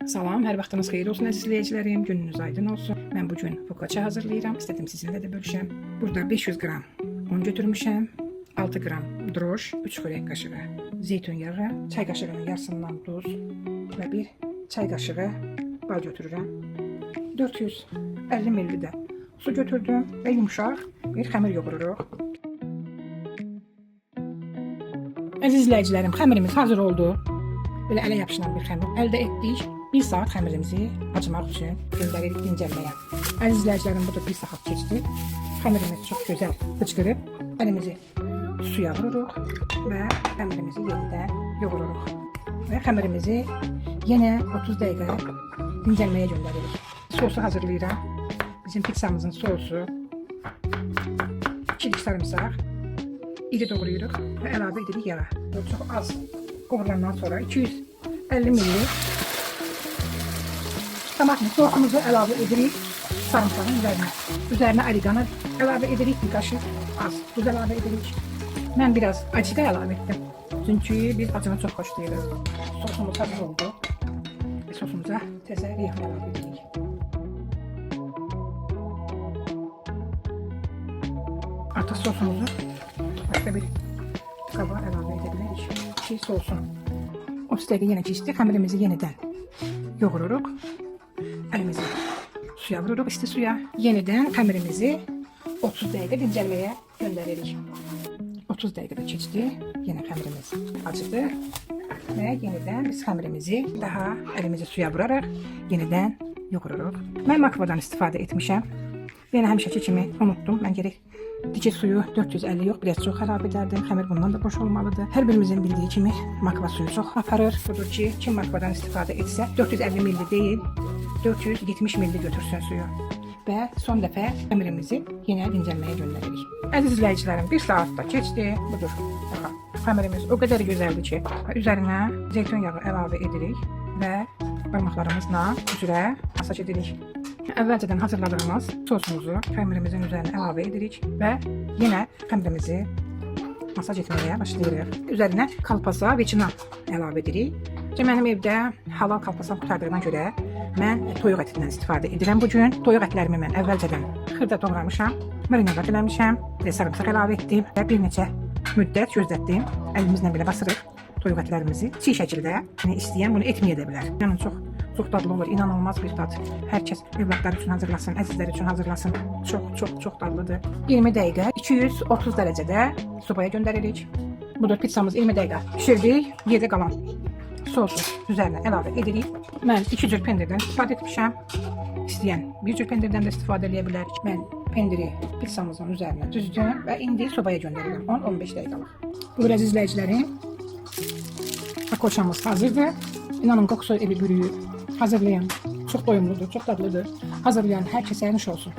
Salam, hər vaxtınız xeyir olsun əziz izləyicilərim. Gününüz aydın olsun. Mən bu gün fokaça hazırlayıram. İstədim sizinlə də bölüşəm. Burada 500 qram un götürmüşəm. 6 qram droş, 3 xörək qaşığı zeytun yağı, çay qaşığının yarısından duz və 1 çay qaşığı bal götürürəm. 450 ml də su götürdüm və yumşaq bir xəmir yoğururuq. Əziz izləyicilərim, xəmirimiz hazır oldu. Böyle ələ yapışılan bir xəmir əldə etdik. 1 saat xəmirimizi acımaq üçün göndəririk dincəlməyə. Əziz izləyicilərim, burada 1 saat keçdi. Xəmirimiz çox gözəl fıçqırıb. Əlimizi suya vururuq və xəmirimizi yenidən yoğururuq. Və xəmirimizi yenə 30 dəqiqə dincəlməyə göndəririk. Sosu hazırlayıram. Bizim pizzamızın sosu. 2 diş sarımsaq. İri doğrayırıq və əlavə edirik yağa. Çox az qovurulandan sonra 250 ml domates sosumuzu əlavə edirik sarımsağın üzərinə. Üzərinə oregano əlavə edirik, bir qaşıq az tuz əlavə edirik. Mən biraz acı da əlavə etdim. Çünki biz acını çox xoşlayırıq. Sosumuz hazır oldu. Sosumuza təzə reyhan əlavə edirik. Artıq sosumuzu başqa bir qaba əlavə edə bilərik ki, soğusun. 30 dəqiqə yenə keçdi. Xəmirimizi yenidən yoğururuq. Əlimizi suya vururuq, isti suya. Yenidən xəmirimizi 30 dəqiqə dincəlməyə göndəririk. 30 dəqiqə keçdi. Yenə xəmirimiz acıdı. Və yenidən biz xəmirimizi daha əlimizi suya vuraraq yenidən yoğururuq. Mən makvadan istifadə etmişəm. Yenə həmişəki kimi unutdum. Mən gerək dikə suyu 450 yox, biraz çox xərab edərdim. Xəmir bundan da boş olmalıdır. Hər birimizin bildiyi kimi makva suyu çox aparır. Budur ki, kim makvadan istifadə etsə 450 ml deyil, 470 ml götürsün suyu. Və son dəfə xəmirimizi yenə dincəlməyə göndəririk. Əziz izləyicilərim, 1 saat da keçdi. Budur. Baxın, xəmirimiz o qədər gözəldir ki, üzərinə zeytun yağı əlavə edirik və barmaqlarımızla üzrə masaj edirik. Əvvəlcədən hazırladığımız sosumuzu xəmirimizin üzərinə əlavə edirik və yenə xəmirimizi masaj etməyə başlayırıq. Üzərinə kalpasa veçina əlavə edirik. Mənim evdə halal kalpasa qurtardığına görə mən toyuq ətindən istifadə edirəm bugün. Toyuq ətlərimi mən əvvəlcədən xırda doğramışam, marinat eləmişəm, sarımsaq əlavə etdim və bir neçə müddət gözlətdim. Əlimizlə belə basırıq toyuq ətlərimizi çiğ şəkildə. İstəyən bunu etməyə də bilər. Yəni çox dadlı olur, inanılmaz bir dad. Hər kəs övladlar üçün hazırlasın, əzizlər üçün hazırlasın. Çox dadlıdır. 20 dəqiqə 230 dərəcədə sobaya göndəririk. Budur, pizzamız 20 dəqiqə pişirdik. Yerdə qalan sosu üzərinə əlavə edirik. Mən 2 cür pendirdən istifadə etmişəm. İstəyən bir cür pendirdən də istifadə edə bilər. Mən pendiri pizzamızın üzərinə düzdüm və indi sobaya göndərirəm 10-15 dəqiqəlıq. Budur, əziz izləyicilərim, akoçamız hazırdır. İnanın, qoxusu evi bürüyür. Hazırlayan çox doyumludur, çox dadlıdır. Hazırlayan hər kəsə nuş olsun.